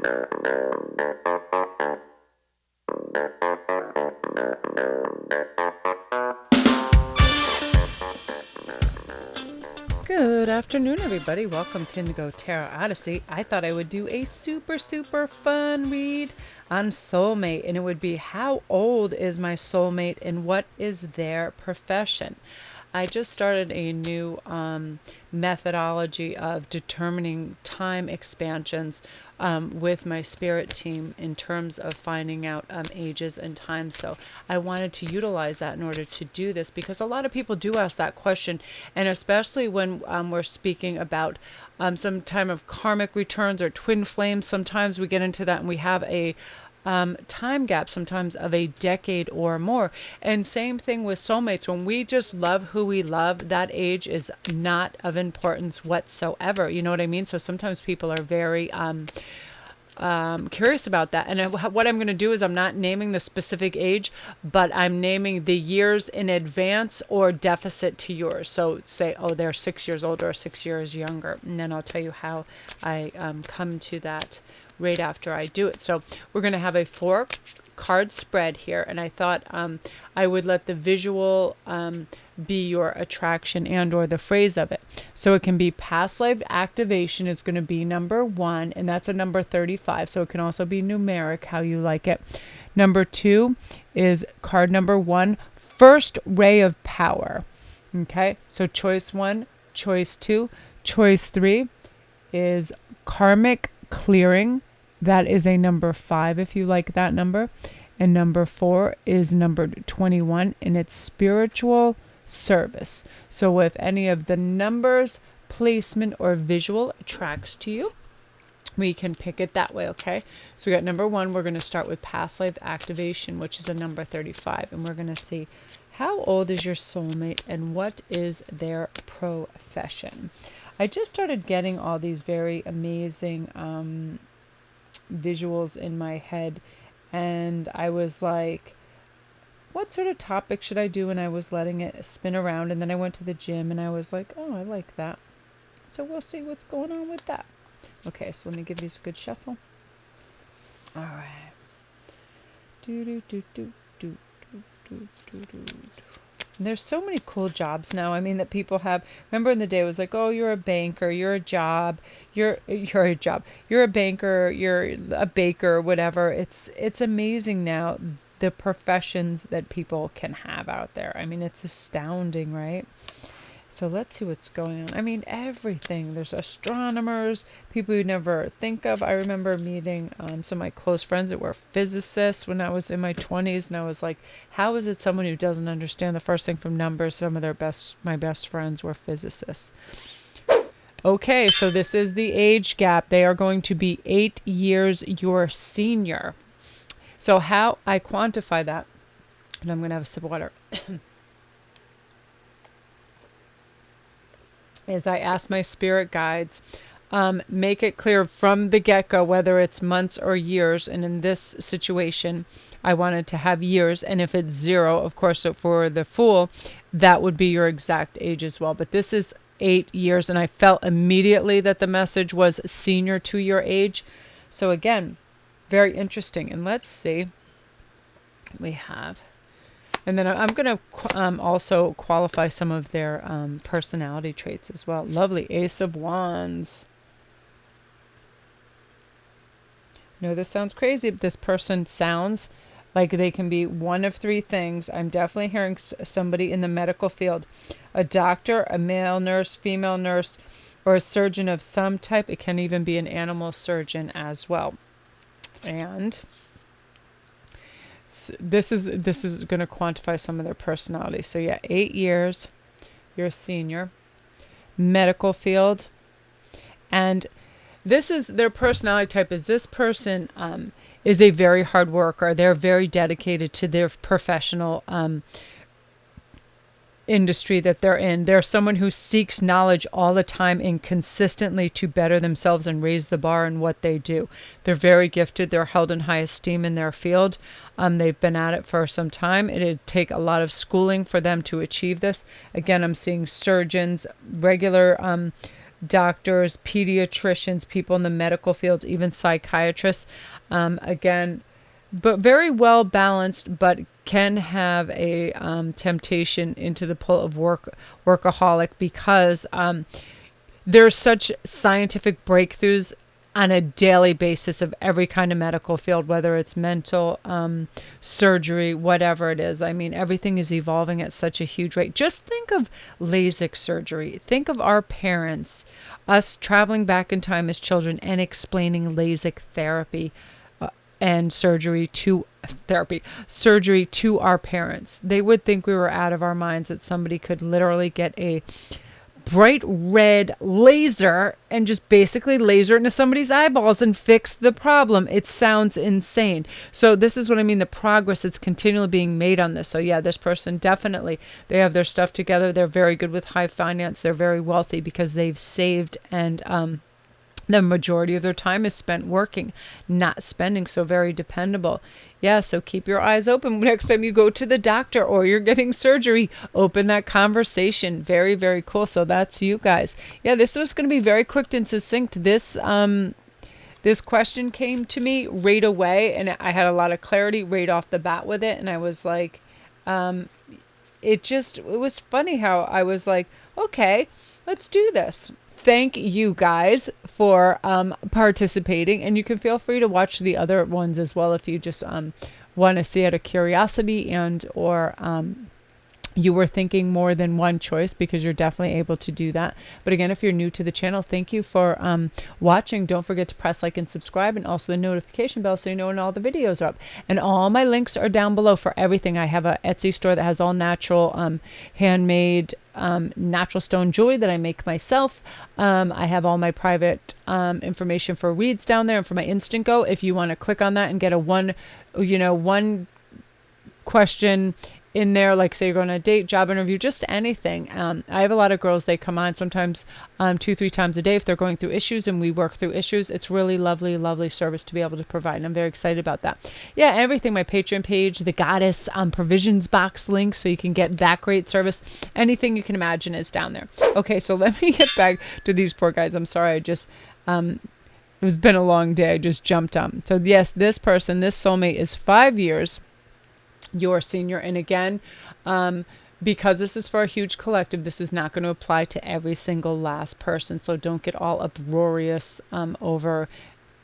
Good afternoon, everybody. Welcome to Indigo Tarot Odyssey. I thought I would do a super fun read on soulmate, and it would be how old is my soulmate and what is their profession. I just started a new methodology of determining time expansions with my spirit team in terms of finding out ages and times. So I wanted to utilize that in order to do this, because a lot of people do ask that question, and especially when we're speaking about some time of karmic returns or twin flames. Sometimes we get into that and we have a time gap, sometimes of a decade or more. And same thing with soulmates. When we just love who we love, that age is not of importance whatsoever. You know what I mean? So sometimes people are very curious about that. And what I'm going to do is I'm not naming the specific age, but I'm naming the years in advance or deficit to yours. So say, oh, they're 6 years older or 6 years younger. And then I'll tell you how I come to that right after I do it. So we're going to have a 4-card spread here, and I thought I would let the visual be your attraction and or the phrase of it. So it can be past life activation is going to be number 1, and that's a number 35. So it can also be numeric, how you like it. Number 2 is card number 1, first ray of power. Okay, so choice 1, choice 2, choice 3 is karmic clearing. That is a number 5 if you like that number. And number 4 is number 21, and it's spiritual service. So if any of the numbers, placement, or visual attracts to you, we can pick it that way, okay? So we got number 1. We're going to start with past life activation, which is a number 35. And we're going to see how old is your soulmate and what is their profession. I just started getting all these very amazing visuals in my head, and I was like, what sort of topic should I do? And I was letting it spin around, and then I went to the gym and I was like, oh, I like that. So we'll see what's going on with that. Okay, so let me give these a good shuffle. All right. There's so many cool jobs now. I mean, that people have. Remember in the day it was like, oh, you're a banker, you're a job, you're a job, you're a banker, you're a baker, whatever. It's amazing now the professions that people can have out there. I mean, it's astounding, right? So let's see what's going on. I mean, everything. There's astronomers, people you never think of. I remember meeting some of my close friends that were physicists when I was in my 20s, and I was like, how is it someone who doesn't understand the first thing from numbers? Some of my best friends were physicists. Okay, so this is the age gap. They are going to be 8 years your senior. So how I quantify that, and I'm going to have a sip of water. Is I ask my spirit guides, make it clear from the get-go whether it's months or years. And in this situation, I wanted to have years. And if it's 0, of course, so for the Fool, that would be your exact age as well. But this is 8 years, and I felt immediately that the message was senior to your age. So again, very interesting. And let's see. We have... And then I'm going to also qualify some of their personality traits as well. Lovely. Ace of Wands. I know this sounds crazy, but this person sounds like they can be one of 3 things. I'm definitely hearing somebody in the medical field. A doctor, a male nurse, female nurse, or a surgeon of some type. It can even be an animal surgeon as well. And... this is going to quantify some of their personality. So yeah, 8 years, you're a senior, medical field, and this is their personality type. Is this person is a very hard worker. They're very dedicated to their professional industry that they're in. They're someone who seeks knowledge all the time and consistently to better themselves and raise the bar in what they do. They're very gifted. They're held in high esteem in their field. They've been at it for some time. It'd take a lot of schooling for them to achieve this. Again, I'm seeing surgeons, regular doctors, pediatricians, people in the medical field, even psychiatrists. Again, but very well balanced, but can have a temptation into the pull of workaholic, because there's such scientific breakthroughs on a daily basis of every kind of medical field, whether it's mental, surgery, whatever it is. I mean, everything is evolving at such a huge rate. Just think of LASIK surgery. Think of our parents, us traveling back in time as children and explaining LASIK therapy and surgery to our parents. They would think we were out of our minds that somebody could literally get a bright red laser and just basically laser into somebody's eyeballs and fix the problem. It sounds insane. So this is what I mean, the progress that's continually being made on this. So yeah, this person definitely, they have their stuff together. They're very good with high finance. They're very wealthy because they've saved, and the majority of their time is spent working, not spending. So very dependable. Yeah, so keep your eyes open. Next time you go to the doctor or you're getting surgery, open that conversation. Very, very cool. So that's you guys. Yeah, this was going to be very quick and succinct. This question came to me right away, and I had a lot of clarity right off the bat with it. And I was like, it was funny how I was like, okay, let's do this. Thank you guys for participating, and you can feel free to watch the other ones as well if you just want to see out of curiosity, and or you were thinking more than one choice, because you're definitely able to do that. But again, if you're new to the channel, thank you for watching. Don't forget to press like and subscribe, and also the notification bell so you know when all the videos are up. And all my links are down below for everything. I have a Etsy store that has all natural, handmade, natural stone jewelry that I make myself. I have all my private information for reads down there, and for my Instantgo, if you want to click on that and get a one question in there, like say you're going on a date, job interview, just anything. I have a lot of girls, they come on sometimes 2-3 times a day if they're going through issues, and we work through issues. It's really lovely service to be able to provide, and I'm very excited about that. Yeah, everything, my Patreon page, the Goddess provisions box link, so you can get that great service. Anything you can imagine is down there. Okay, so let me get back to these poor guys. I'm sorry, I just it's been a long day. I just jumped on. So yes, this person, this soulmate, is 5 years your senior. And again, because this is for a huge collective, this is not going to apply to every single last person. So don't get all uproarious over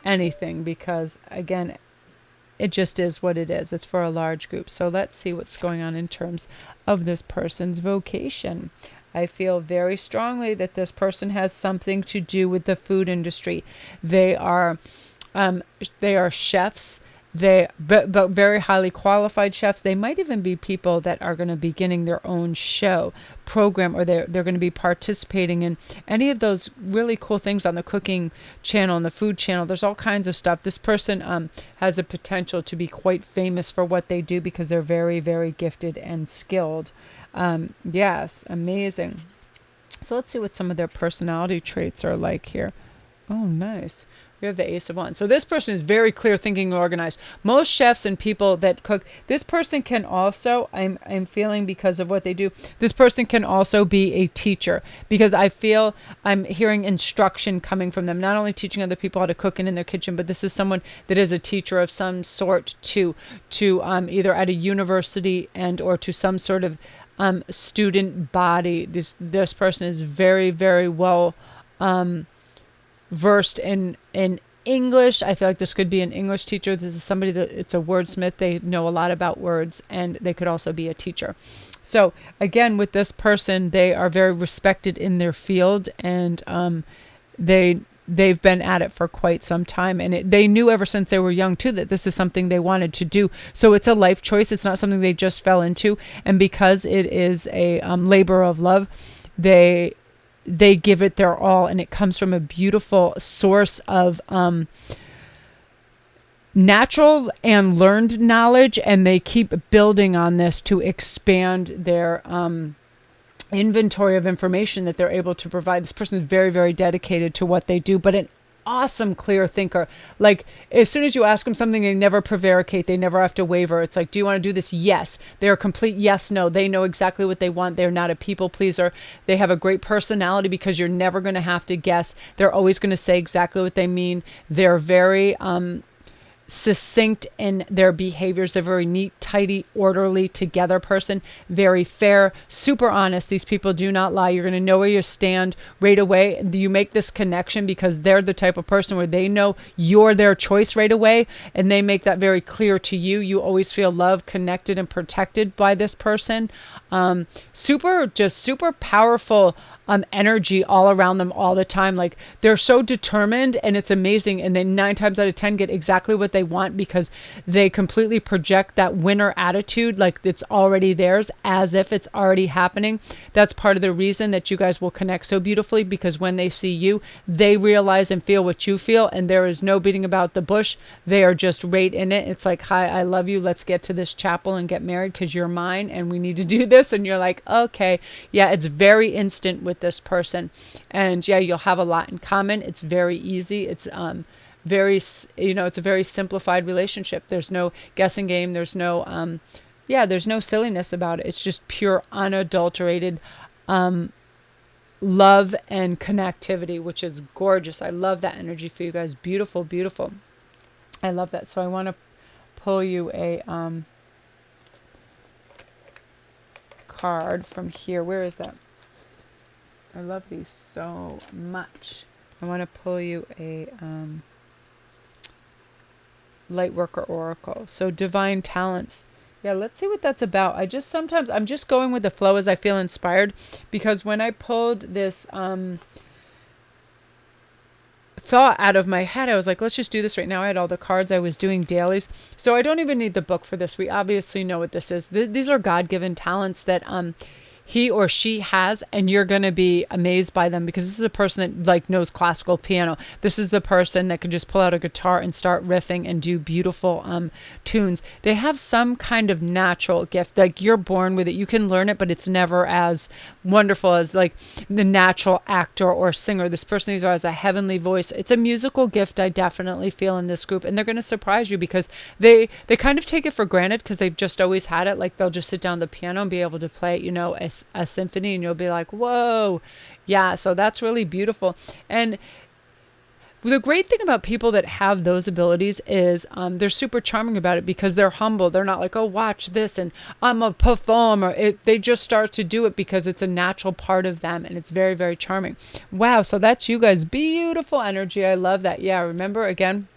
anything, because again, it just is what it is. It's for a large group. So let's see what's going on in terms of this person's vocation. I feel very strongly that this person has something to do with the food industry. They are chefs. But very highly qualified chefs. They might even be people that are going to be beginning their own show program, or they're going to be participating in any of those really cool things on the cooking channel and the food channel. There's all kinds of stuff. This person has a potential to be quite famous for what they do, because they're very, very gifted and skilled. Yes, amazing. So let's see what some of their personality traits are like here. Oh, nice. We have the Ace of Wands. So this person is very clear thinking, organized. Most chefs and people that cook, this person can also, I'm feeling, because of what they do, this person can also be a teacher, because I feel I'm hearing instruction coming from them, not only teaching other people how to cook in their kitchen, but this is someone that is a teacher of some sort to either at a university and or to some sort of student body. This person is very, very well versed in English. I feel like this could be an English teacher. This is somebody that it's a wordsmith. They know a lot about words, and they could also be a teacher. So again, with this person, they are very respected in their field, and they've been at it for quite some time, and they knew ever since they were young too that this is something they wanted to do. So it's a life choice. It's not something they just fell into, and because it is a labor of love, they give it their all, and it comes from a beautiful source of natural and learned knowledge, and they keep building on this to expand their inventory of information that they're able to provide. This person is very, very dedicated to what they do, but awesome clear thinker. Like as soon as you ask them something, they never prevaricate. They never have to waver. It's like, do you want to do this? Yes. They're a complete yes, no. They know exactly what they want. They're not a people pleaser. They have a great personality because you're never going to have to guess. They're always going to say exactly what they mean. They're very succinct in their behaviors. They're very neat, tidy, orderly, together person, very fair, super honest. These people do not lie. You're going to know where you stand right away. You make this connection because they're the type of person where they know you're their choice right away, and they make that very clear to you. You always feel loved, connected, and protected by this person. Super powerful energy all around them all the time. Like they're so determined, and it's amazing. And then 9 times out of 10 get exactly what they want because they completely project that winner attitude, like it's already theirs, as if it's already happening. That's part of the reason that you guys will connect so beautifully, because when they see you, they realize and feel what you feel, and there is no beating about the bush. They are just right in it. It's like, hi, I love you. Let's get to this chapel and get married because you're mine and we need to do this. And you're like, okay, yeah, it's very instant with this person. And yeah, you'll have a lot in common. It's very easy. It's it's a very simplified relationship. There's no guessing game. There's no there's no silliness about it. It's just pure unadulterated love and connectivity, which is gorgeous. I love that energy for you guys. Beautiful, beautiful. I love that. So I want to pull you a card from here. Where is that? I love these so much. I want to pull you a Lightworker Oracle. So Divine Talents. Yeah, let's see what that's about. I'm just going with the flow as I feel inspired, because when I pulled this thought out of my head, I was like, let's just do this right now. I had all the cards. I was doing dailies. So I don't even need the book for this. We obviously know what this is. These are God-given talents that he or she has, and you're going to be amazed by them, because this is a person that like knows classical piano. This is the person that can just pull out a guitar and start riffing and do beautiful tunes. They have some kind of natural gift, like you're born with it. You can learn it, but it's never as wonderful as like the natural actor or singer. This person has a heavenly voice. It's a musical gift, I definitely feel, in this group, and they're going to surprise you because they kind of take it for granted because they've just always had it. Like they'll just sit down at the piano and be able to play, a symphony, and you'll be like, whoa. Yeah, so that's really beautiful. And the great thing about people that have those abilities is they're super charming about it because they're humble. They're not like, oh, watch this and I'm a performer. They just start to do it because it's a natural part of them, and it's very, very charming. Wow, so that's you guys. Beautiful energy. I love that. Yeah, remember, again,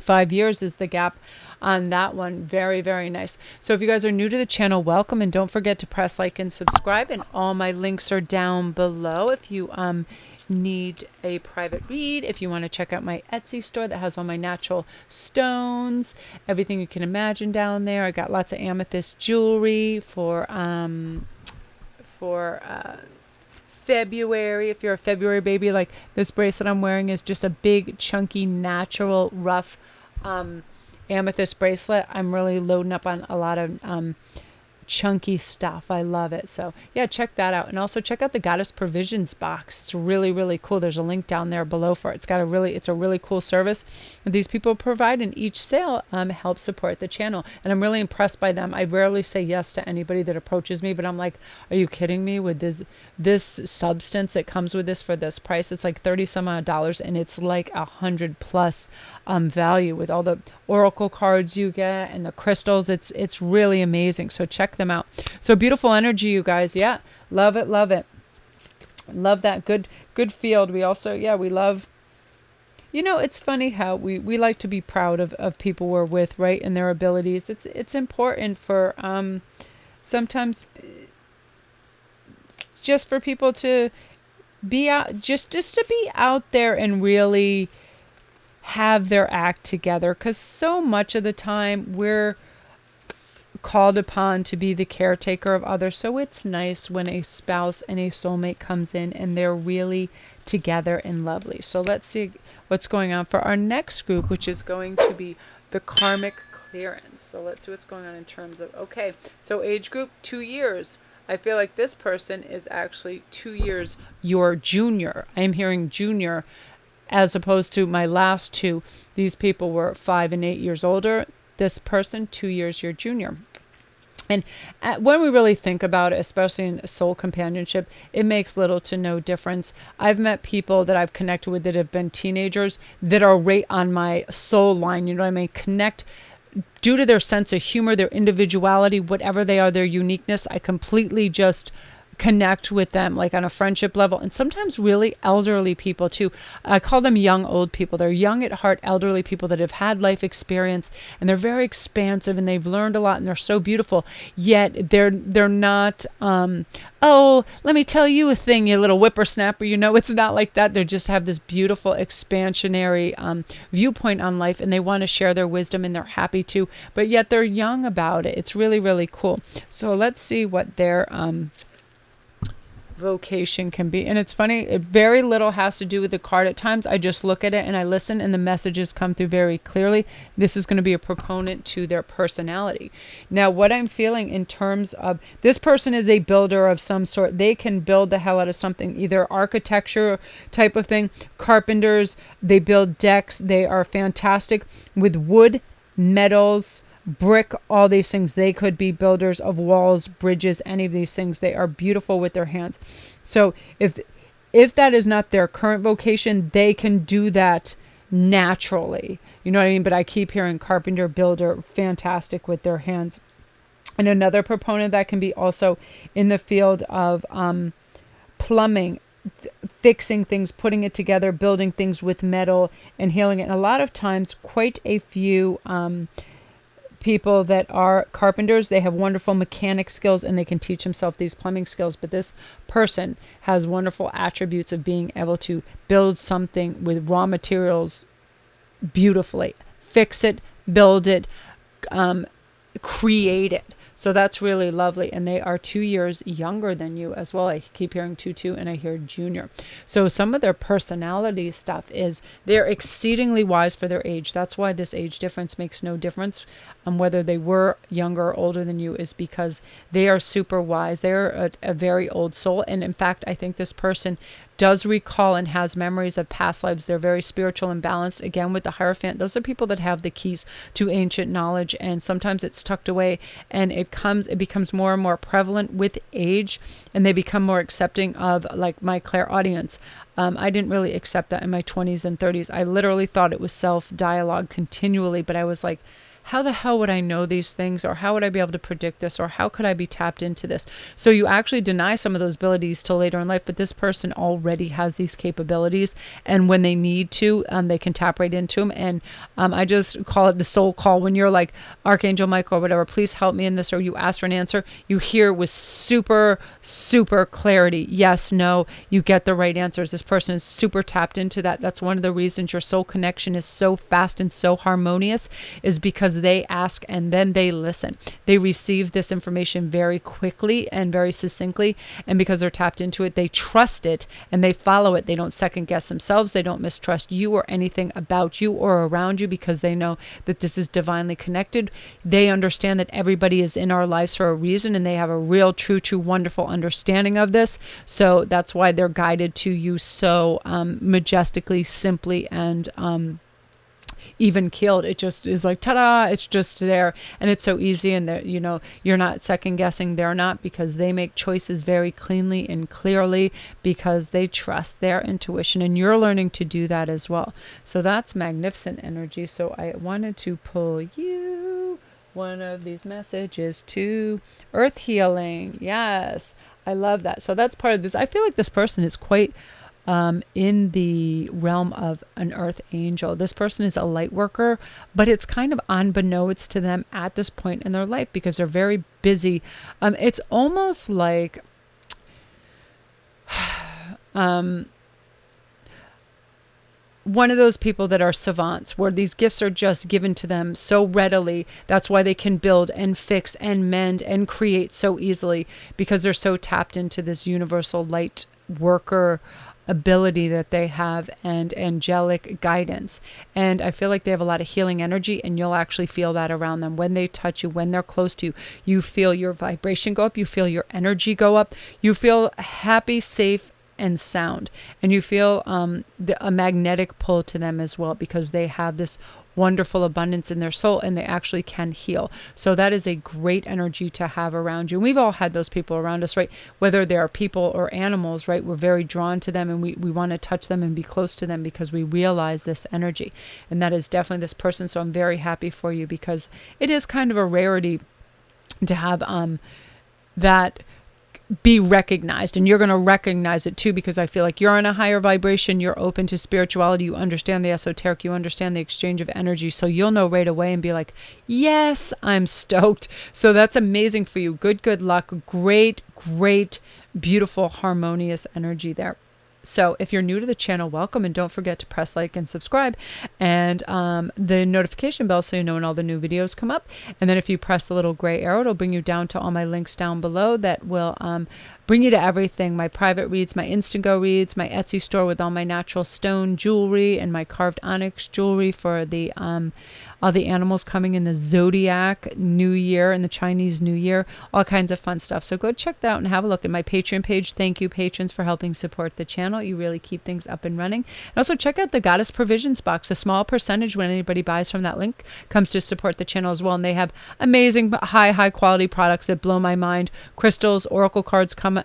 5 years is the gap on that one. Very, very nice. So if you guys are new to the channel, welcome, and don't forget to press like and subscribe, and all my links are down below if you need a private read, if you want to check out my Etsy store that has all my natural stones, everything you can imagine down there. I got lots of amethyst jewelry for February. If you're a February baby, like this bracelet I'm wearing is just a big, chunky, natural, rough amethyst bracelet. I'm really loading up on a lot of chunky stuff. I love it. So yeah, check that out. And also check out the Goddess Provisions box. It's really, really cool. There's a link down there below for it. It's a really cool service that these people provide, and each sale helps support the channel. And I'm really impressed by them. I rarely say yes to anybody that approaches me, but I'm like, are you kidding me? With this substance that comes with this for this price, it's like $30 some odd, and it's like 100+ value with all the oracle cards you get and the crystals. It's really amazing. So check them out. So beautiful energy, you guys. Yeah, love it, love it. Love that good field. We also, we love, it's funny how we like to be proud of people we're with, right, and their abilities. It's important for sometimes just for people to be out, just to be out there and really have their act together, because so much of the time we're called upon to be the caretaker of others. So it's nice when a spouse and a soulmate comes in and they're really together and lovely. So let's see what's going on for our next group, which is going to be the Karmic clearance. So let's see what's going on in terms of, okay, so age group 2 years. I feel like this person is actually 2 years your junior. I'm hearing junior as opposed to my last two. These people were 5 and 8 years older. This person, 2 years your junior. And when we really think about it, especially in soul companionship, it makes little to no difference. I've met people that I've connected with that have been teenagers that are right on my soul line. You know what I mean? Connect due to their sense of humor, their individuality, whatever they are, their uniqueness. I completely just connect with them like on a friendship level, and sometimes really elderly people too. I call them young old people. They're young at heart, elderly people that have had life experience, and they're very expansive and they've learned a lot and they're so beautiful, yet they're not oh, let me tell you a thing, you little whippersnapper. It's not like that. They just have this beautiful expansionary viewpoint on life, and they want to share their wisdom, and they're happy to, but yet they're young about it. It's really, really cool. So let's see what their vocation can be. And it's funny, it very little has to do with the card. At times I just look at it and I listen, and the messages come through very clearly. This is going to be a proponent to their personality. Now, what I'm feeling in terms of this person is a builder of some sort. They can build the hell out of something, either architecture type of thing, carpenters, they build decks. They are fantastic with wood, metals, brick, all these things. They could be builders of walls, bridges, any of these things. They are beautiful with their hands. So if that is not their current vocation, they can do that naturally. You know what I mean? But I keep hearing carpenter, builder, fantastic with their hands. And another proponent that can be also in the field of plumbing, fixing things, putting it together, building things with metal and healing it. And a lot of times, quite a few people that are carpenters, they have wonderful mechanic skills and they can teach themselves these plumbing skills. But this person has wonderful attributes of being able to build something with raw materials beautifully, fix it, build it, create it. So that's really lovely. And they are 2 years younger than you as well. I keep hearing 2 and I hear junior. So some of their personality stuff is they're exceedingly wise for their age. That's why this age difference makes no difference. Whether they were younger or older than you is because they are super wise. They're a very old soul. And in fact, I think this person does recall and has memories of past lives. They're very spiritual and balanced. Again, with the Hierophant, those are people that have the keys to ancient knowledge, and sometimes it's tucked away, and it becomes more and more prevalent with age, and they become more accepting of, like, my clairaudience. I didn't really accept that in my 20s and 30s. I literally thought it was self-dialogue continually, but I was like, how the hell would I know these things? Or how would I be able to predict this? Or how could I be tapped into this? So you actually deny some of those abilities till later in life, but this person already has these capabilities. And when they need to, they can tap right into them. And I just call it the soul call. When you're like, Archangel Michael or whatever, please help me in this, or you ask for an answer, you hear with super, super clarity. Yes, no, you get the right answers. This person is super tapped into that. That's one of the reasons your soul connection is so fast and so harmonious, is because they ask and then they listen. They receive this information very quickly and very succinctly, and because they're tapped into it, they trust it and they follow it. They don't second guess themselves. They don't mistrust you or anything about you or around you, because they know that this is divinely connected. They understand that everybody is in our lives for a reason, and they have a real, true, wonderful understanding of this. So that's why they're guided to you so majestically, simply, and even keeled. It just is like, ta-da, it's just there, and it's so easy, and that, you're not second guessing. They're not, because they make choices very cleanly and clearly, because they trust their intuition, and you're learning to do that as well. So that's magnificent energy. So I wanted to pull you one of these messages to earth healing. Yes, I love that. So that's part of this. I feel like this person is quite in the realm of an earth angel. This person is a light worker, but it's kind of unbeknownst to them at this point in their life, because they're very busy. It's almost like one of those people that are savants, where these gifts are just given to them so readily. That's why they can build and fix and mend and create so easily, because they're so tapped into this universal light worker ability that they have, and angelic guidance. And I feel like they have a lot of healing energy, and you'll actually feel that around them when they touch you, when they're close to you. You feel your vibration go up, you feel your energy go up, you feel happy, safe, and sound. And you feel a magnetic pull to them as well, because they have this wonderful abundance in their soul and they actually can heal. So that is a great energy to have around you. And we've all had those people around us, right? Whether they are people or animals, right? We're very drawn to them and we want to touch them and be close to them because we realize this energy. And that is definitely this person. So I'm very happy for you, because it is kind of a rarity to have that be recognized, and you're going to recognize it too, because I feel like you're on a higher vibration, you're open to spirituality, you understand the esoteric, you understand the exchange of energy, so you'll know right away and be like, yes, I'm stoked. So that's amazing for you. Good luck. Great, beautiful, harmonious energy there. So if you're new to the channel, welcome, and don't forget to press like and subscribe, and the notification bell so you know when all the new videos come up. And then if you press the little gray arrow, it'll bring you down to all my links down below that will bring you to everything: my private reads, my Instantgo reads, my Etsy store with all my natural stone jewelry, and my carved onyx jewelry for the all the animals coming in the Zodiac New Year and the Chinese New Year, all kinds of fun stuff. So go check that out and have a look at my Patreon page. Thank you, patrons, for helping support the channel. You really keep things up and running. And also check out the Goddess Provisions box. A small percentage when anybody buys from that link comes to support the channel as well. And they have amazing high quality products that blow my mind. Crystals, oracle cards come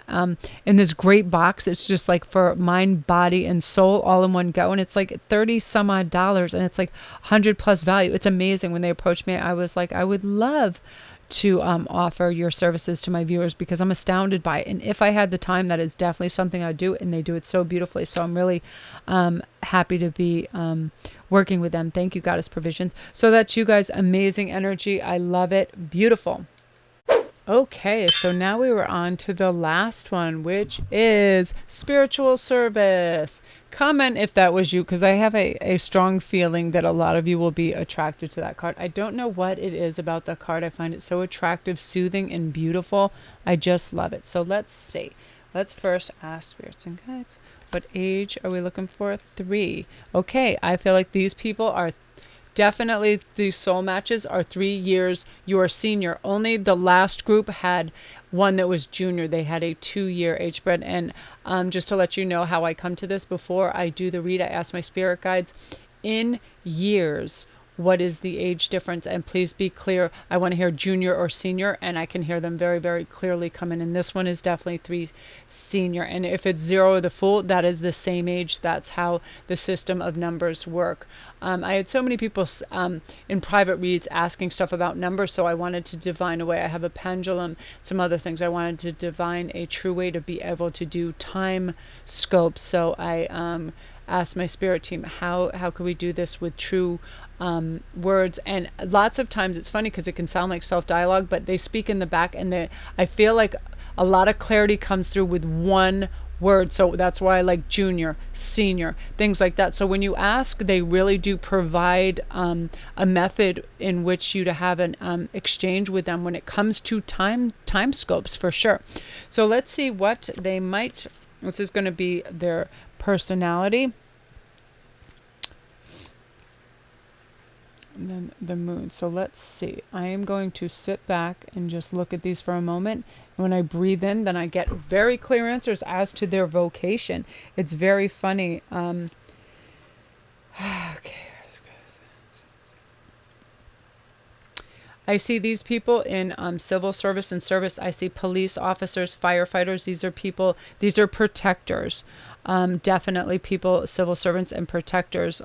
in this great box. It's just like for mind, body, and soul all in one go. And it's like 30 some odd dollars, and it's like 100 plus value. It's amazing. When they approached me, I was like, I would love to offer your services to my viewers, because I'm astounded by it. And if I had the time, that is definitely something I'd do, and they do it so beautifully. So I'm really happy to be working with them. Thank you, Goddess Provisions. So that's you guys. Amazing energy. I love it. Beautiful. Okay, so now we were on to the last one, which is spiritual service. Comment if that was you, because I have a strong feeling that a lot of you will be attracted to that card. I don't know what it is about the card. I find it so attractive, soothing, and beautiful. I just love it. So let's see. Let's first ask spirits and guides. What age are we looking for? 3. Okay, I feel like these people are definitely, these soul matches are 3 years. You are senior. Only the last group had one that was junior. They had a 2-year age spread. And just to let you know how I come to this, before I do the read, I ask my spirit guides in years, what is the age difference? And please be clear. I want to hear junior or senior, and I can hear them very clearly come in. And this one is definitely 3 senior. And if it's 0 or the Fool, that is the same age. That's how the system of numbers work. I had so many people in private reads asking stuff about numbers, so I wanted to divine a way. I have a pendulum, some other things. I wanted to divine a true way to be able to do time scopes. So I asked my spirit team, how could we do this with true words? And lots of times it's funny because it can sound like self-dialogue, but they speak in the back, and I feel like a lot of clarity comes through with one word. So that's why I like junior, senior, things like that. So when you ask, they really do provide a method in which you to have an exchange with them when it comes to time scopes, for sure. So let's see what they might. This is going to be their personality. And then the moon. So let's see. I am going to sit back and just look at these for a moment. And when I breathe in, then I get very clear answers as to their vocation. It's very funny. Okay. I see these people in civil service and service. I see police officers, firefighters. These are people, these are protectors. Definitely people, civil servants and protectors.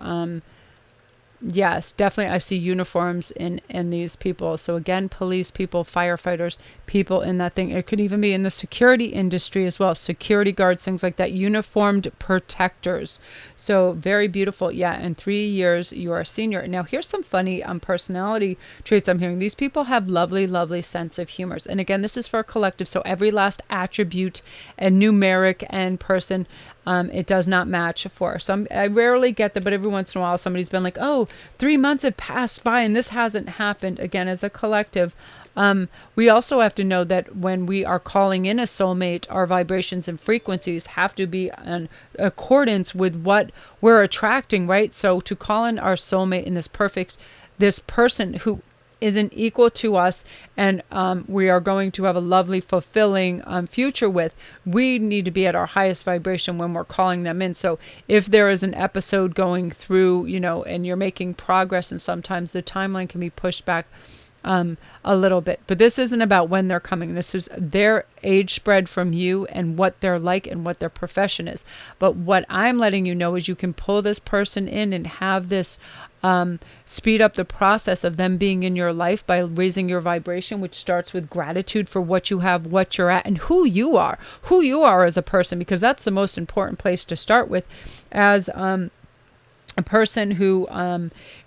Yes, definitely. I see uniforms in these people. So again, police people, firefighters, people in that thing. It could even be in the security industry as well. Security guards, things like that. Uniformed protectors. So very beautiful. Yeah, in 3 years, you are a senior. Now, here's some funny personality traits I'm hearing. These people have lovely sense of humors. And again, this is for a collective. So every last attribute and numeric and person, it does not match for some. I rarely get that, but every once in a while somebody's been like, oh, 3 months have passed by and this hasn't happened. Again, as a collective, we also have to know that when we are calling in a soulmate, our vibrations and frequencies have to be in accordance with what we're attracting, right? So to call in our soulmate in this person who isn't equal to us, and we are going to have a lovely, fulfilling future with, we need to be at our highest vibration when we're calling them in. So if there is an episode going through, and you're making progress, and sometimes the timeline can be pushed back a little bit. But this isn't about when they're coming. This is their age spread from you and what they're like and what their profession is. But what I'm letting you know is you can pull this person in and have this speed up the process of them being in your life by raising your vibration, which starts with gratitude for what you have, what you're at, and who you are as a person, because that's the most important place to start with as a person who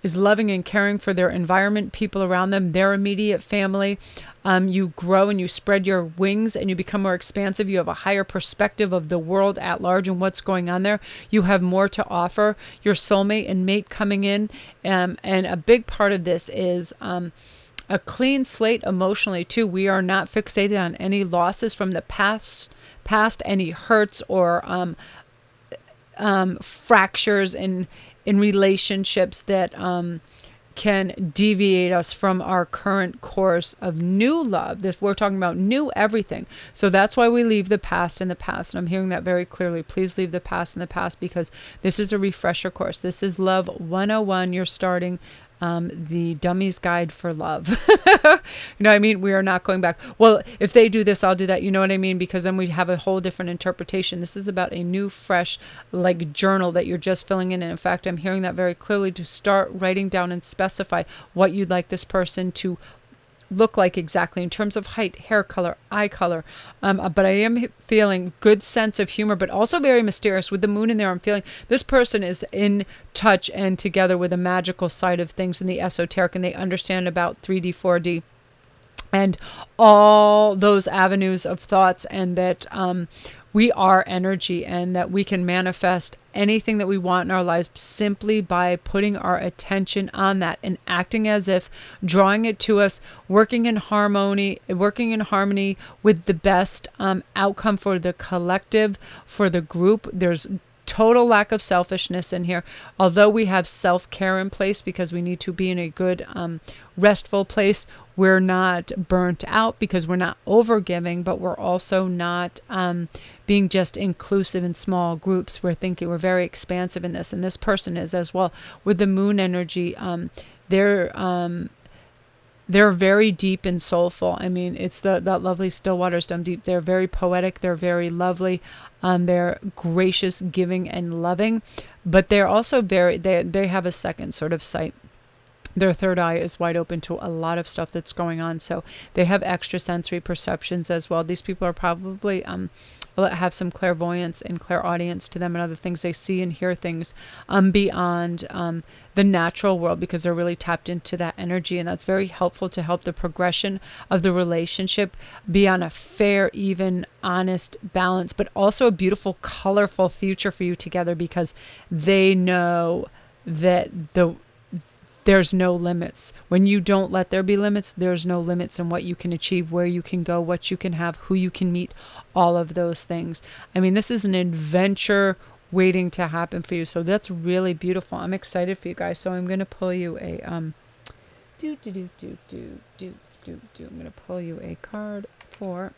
is loving and caring for their environment, people around them, their immediate family. You grow and you spread your wings and you become more expansive. You have a higher perspective of the world at large and what's going on there. You have more to offer. Your soulmate and mate coming in. And a big part of this is a clean slate emotionally too. We are not fixated on any losses from the past, any hurts or fractures in relationships that can deviate us from our current course of new love. This, we're talking about new everything. So that's why we leave the past in the past. And I'm hearing that very clearly. Please leave the past in the past, because this is a refresher course. This is Love 101. You're starting the Dummy's Guide for Love. You know what I mean? We are not going back. Well, if they do this, I'll do that. You know what I mean? Because then we have a whole different interpretation. This is about a new, fresh, journal that you're just filling in. And in fact, I'm hearing that very clearly, to start writing down and specify what you'd like this person to look like exactly in terms of height, hair color, eye color. But I am feeling good sense of humor, but also very mysterious. With the moon in there, I'm feeling this person is in touch and together with the magical side of things and the esoteric, and they understand about 3D, 4D, and all those avenues of thoughts, and that we are energy, and that we can manifest anything that we want in our lives simply by putting our attention on that and acting as if, drawing it to us, working in harmony with the best outcome for the collective, for the group. There's total lack of selfishness in here. Although we have self-care in place because we need to be in a good restful place, we're not burnt out because we're not overgiving, but we're also not being just inclusive in small groups. We're very expansive in this, and this person is as well. With the moon energy, they're very deep and soulful. I mean, it's that lovely still waters dumb deep. They're very poetic. They're very lovely. They're gracious, giving, and loving. But they're also they have a second sort of sight. Their third eye is wide open to a lot of stuff that's going on. So they have extrasensory perceptions as well. These people are probably have some clairvoyance and clairaudience to them, and other things. They see and hear things beyond the natural world, because they're really tapped into that energy, and that's very helpful to help the progression of the relationship be on a fair, even, honest balance, but also a beautiful, colorful future for you together, because they know that there's no limits. When you don't let there be limits, there's no limits in what you can achieve, where you can go, what you can have, who you can meet, all of those things. I mean, this is an adventure waiting to happen for you. So that's really beautiful. I'm excited for you guys. So I'm going to pull you a I'm going to pull you a card for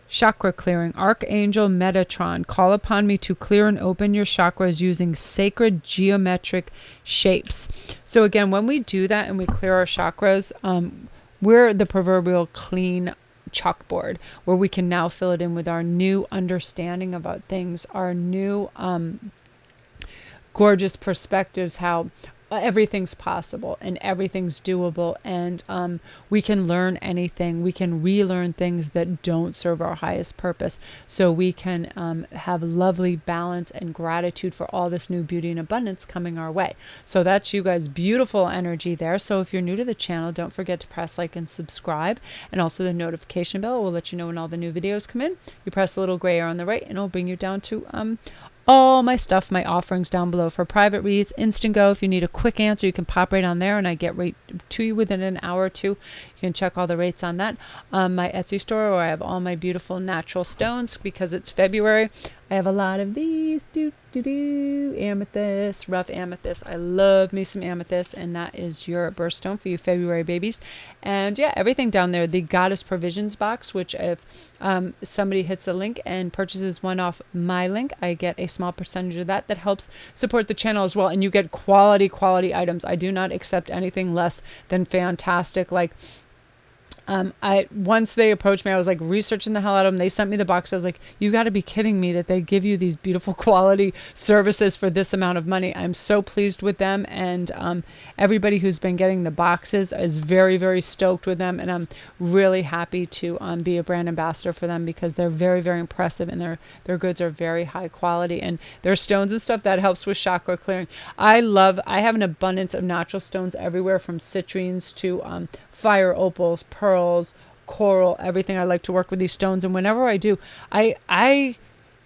chakra clearing. Archangel Metatron, call upon me to clear and open your chakras using sacred geometric shapes. So again, when we do that and we clear our chakras, we're the proverbial clean chalkboard, where we can now fill it in with our new understanding about things, our new gorgeous perspectives, how everything's possible and everything's doable, and we can learn anything. We can relearn things that don't serve our highest purpose, so we can have lovely balance and gratitude for all this new beauty and abundance coming our way. So that's you guys, beautiful energy there. So if you're new to the channel, don't forget to press like and subscribe, and also the notification bell will let you know when all the new videos come in. You press the little gray arrow on the right, and it'll bring you down to all my stuff, my offerings down below for private reads, Instantgo. If you need a quick answer, you can pop right on there, and I get right to you within an hour or two. You can check all the rates on that. My Etsy store, where I have all my beautiful natural stones, because it's February. I have a lot of these. Amethyst, rough amethyst. I love me some amethyst, and that is your birthstone for you February babies. And yeah, everything down there. The Goddess Provisions box, which if somebody hits a link and purchases one off my link, I get a small percentage of that. That helps support the channel as well. And you get quality items. I do not accept anything less than fantastic. Like, once they approached me, I was like researching the hell out of them. They sent me the box. I was like, you got to be kidding me that they give you these beautiful quality services for this amount of money. I'm so pleased with them. And everybody who's been getting the boxes is very, very stoked with them. And I'm really happy to be a brand ambassador for them because they're very, very impressive and their goods are very high quality. And their stones and stuff that helps with chakra clearing. I have an abundance of natural stones everywhere from citrines to fire opals, pearls, coral, everything. I like to work with these stones. And whenever I do, I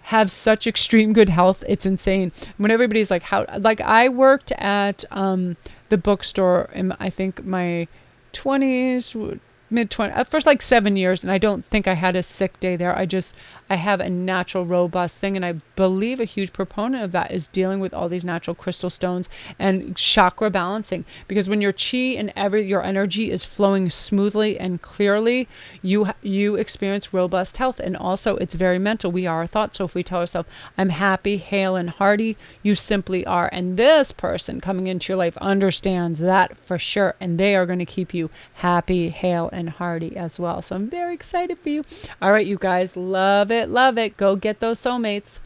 have such extreme good health. It's insane. When everybody's like, I worked at the bookstore in, I think, my 20s, mid-20s, first like 7 years, and I don't think I had a sick day there. I have a natural robust thing, and I believe a huge proponent of that is dealing with all these natural crystal stones and chakra balancing, because when your chi and your energy is flowing smoothly and clearly, you experience robust health. And also it's very mental. We are our thoughts. So if we tell ourselves, I'm happy, hale, and hearty, you simply are. And this person coming into your life understands that for sure, and they are going to keep you happy, hale, and hearty as well. So I'm very excited for you. All right, you guys, love it. Go get those soulmates.